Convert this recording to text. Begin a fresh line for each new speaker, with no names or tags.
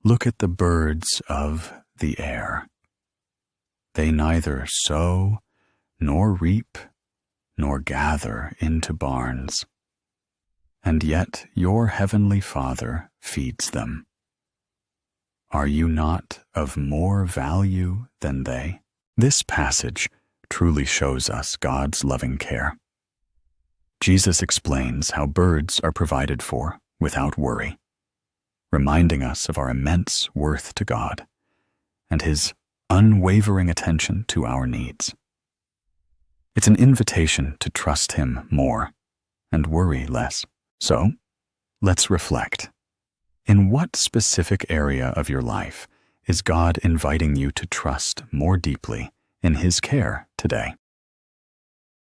Look at the birds of the air. They neither sow, nor reap, nor gather into barns, and yet your heavenly Father feeds them. Are you not of more value than they? This passage truly shows us God's loving care. Jesus explains how birds are provided for without worry, reminding us of our immense worth to God and His unwavering attention to our needs. It's an invitation to trust Him more and worry less. So, let's reflect. In what specific area of your life is God inviting you to trust more deeply in His care today?